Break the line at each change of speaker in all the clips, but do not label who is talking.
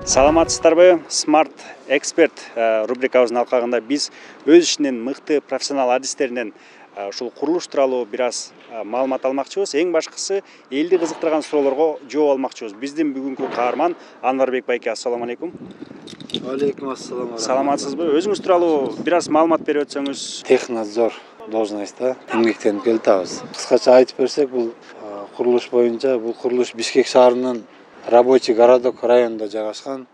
Саламатсыздарбы? Smart Expert рубрикабыздын алкагында биз өз ишинин мыкты профессионал адистеринен ушул курулуш тууралуу бир аз маалымат алмакчыбыз. Эң башкысы элди кызыктырган суроолорго жооп алмакчыбыз. Биздин бүгүнкү каарман Анварбек байке, ассаламу алейкум.
Алейкум ассалам.
Саламатсызбы? Өзүңүз тууралуу бир аз маалымат берип өтсөңүз.
Технадзор должностьта эмгектенип келатабыз. Кыскача айтып берсек, бул курулуш боюнча, бул курулуш Бишкек шаарынын рабочий городок районунда жайгашкан.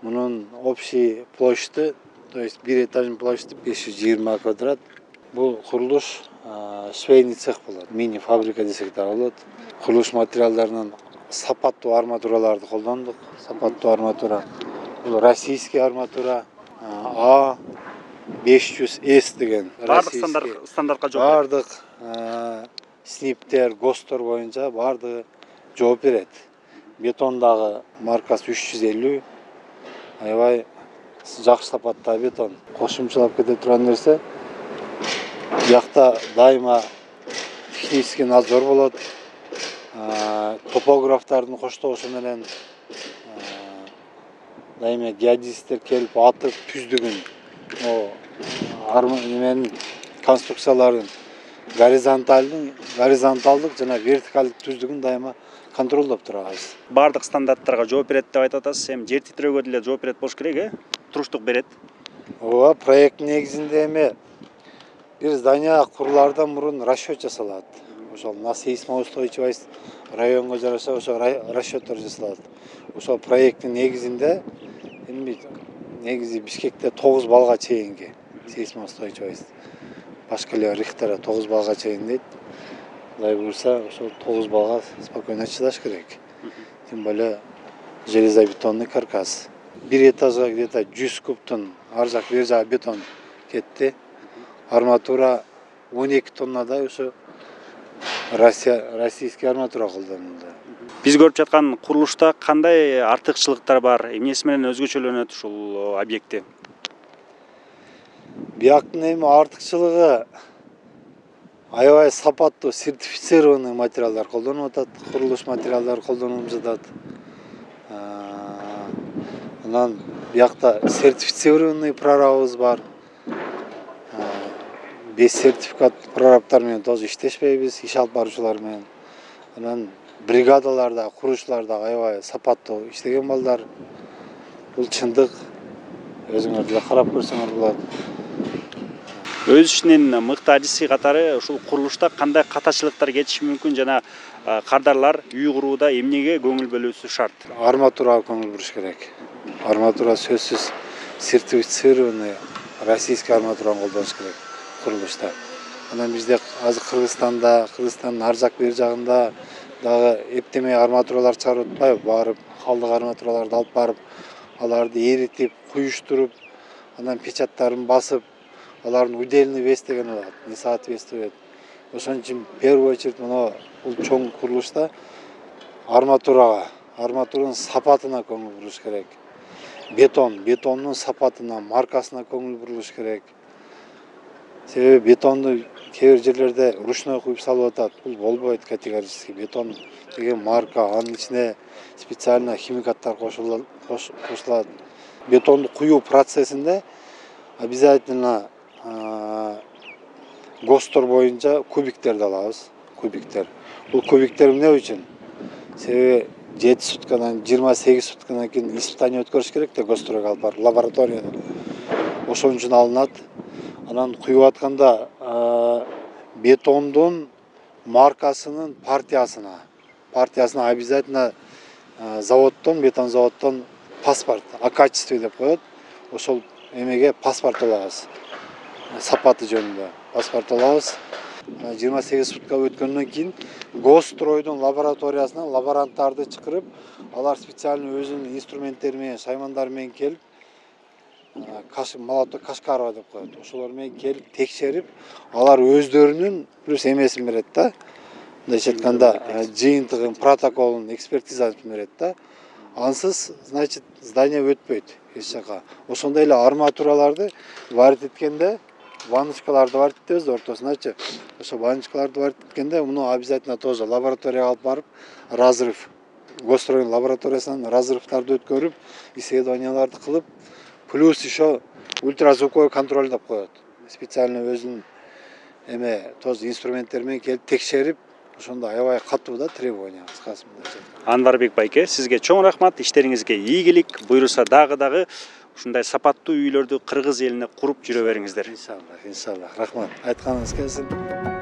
Мунун общий площади, то есть бир этаждын площади 520 квадрат. Бул курулуш швейный цех болот, мини фабрика десек да болот. Курулуш материалдарынын сапаттуу арматураларды колдондук. Сапаттуу арматура бул российский арматура А500С деген
Бардык стандартка жооп берет.
бардык сниптер, ГОСТор боюнча бардыгы жооп берет. Бетон дагы маркасы 350. Аябай жакшы сапаттагы бетон. Кошумчалап кете турган нерсе, бuyakta дайыма технический надзор болот. Топографтардын коштоосу менен дайыма геодезисттер келип атып түздүгүн, неменин конструкциялардын горизонталдык жана вертикалдык түздүгүн дайыма контролдоп турабыз.
Бардык стандарттарга жооп берет деп айтып атасыз. Эми жер титирөөгө деле жооп берет болуш керек, туруштук берет.
Ооба, проект негизинде эми бир здание курулаардан мурун расчет жасалат. Ошол на сейсмоустойчивость районго жараша ошо расчеттер жасалат. Ошол проекттин негизинде эми негизи Бишкекте 9 балга чейинги сейсмоустойчивость. Башка эле Рихтера 9 балга чейин дейт. Кудай буйрса, ошол 9 балга спокойно чыдаш керек. Тем более железобетонный каркас. Бир этажга где-то 100 кубтун ар жак бер жагы бетон кетти. Арматура 12 тоннадай ошо российский арматура колдонулду.
Биз көрүп жаткан курулушта кандай артыкчылыктар бар? Эмнеси менен өзгөчөлөнөт ушул объекти?
Бияктын эми артыкчылыгы аябай сапаттуу сертифицированный материалдар колдонуп атат, курулуш материалдары колдонуп жатат. Анан биякта сертифицированный прорабыбыз бар. Без сертификат прорабтар менен тоже иштешпейбиз, иш алып баруучулар менен. Анан бригадаларда, курушууларда аябай сапаттуу иштеген балдар. Бул чындык. Өзүңөр деле карап көрсөңөр болот.
Өз ишинин мыкты адиси катары ушул курулушта кандай катачылыктар кетиши мүмкүн жана кардарлар үй курууда эмнеге көңүл бөлүүсү шарт?
Арматурага көңүл буруш керек. Арматура сөзсүз сертифицированный российский арматураны колдонуш керек курулушта. Анан бизде азыр Кыргызстандын ар жак бер жагында дагы эптемей арматуралар чыгарып атпайбы? Барып, калдык арматураларды алып барып, аларды эритип, куюштуруп, анан печаттарын басып, алардын удельный вес деген болот, не соответствует. Ошон үчүн первый очередь бул чоң курулушта арматуранын сапатына көңүл буруш керек. Бетондун сапатына, маркасына көңүл бурулуш керек. Себеби бетонду кээ бир жерлерде ручной куюп салып атат. Бул болбойт категорически. Бетон деген марка, анын ичине специально химикаттар кошулат. Бетонду куюу процессинде обязательно ГОСТор боюнча кубиктерди алабыз. Бул кубиктер эмне үчүн? Себеби 7 суткадан 28 суткадан кийин испытание өткөрүш керек да ГОСТорго алып барып лабораторияда. Ошон үчүн алынат. Анан куюп атканда бетондун маркасынын партиясына обязательно бетон заводдон паспорт, о качестве деп коет. Ошол эмеге паспорт алабыз. Сапаты жөнүндө паспорт алабыз. 28 сутка өткөндөн кийин ГОСТройдун лабораториясына лаборанттарды чакырып, алар специально өзүнүн инструменттери менен, шаймандары менен келип, Молоток Кашкарова деп коет. Ошолор менен келип текшерип, алар өздөрүнүн плюс эмесин берет да. Мындайча айтканда, жыйынтыгын, протоколун, экспертизасын берет да. Ансыз, значит, здание өтпөйт эч жака. Ошондой эле арматураларды варит эткенде, ванночкаларды варит этебиз ортосуначы. Ошо ванночкаларды варит эткенде, муну обязательно тоже лабораторияга алып барып, разрыв Госстроен лабораториясынан разрывдарды өткөрүп, исследованияларды кылып, плюс еще ультразвуковой контролдоп коет. Специально өзүнүн тоз инструменттери менен келип текшерип, ошондо аябай катуу да требования кыскасы мындай.
Анварбек байке, сизге чоң рахмат, иштериңизге ийгилик, буйруса дагы ушундай сапаттуу үйлөрдү Кыргыз элине куруп жүрө бериңиздер.
Иншаллах, рахмат. Айтканыңыз келсин.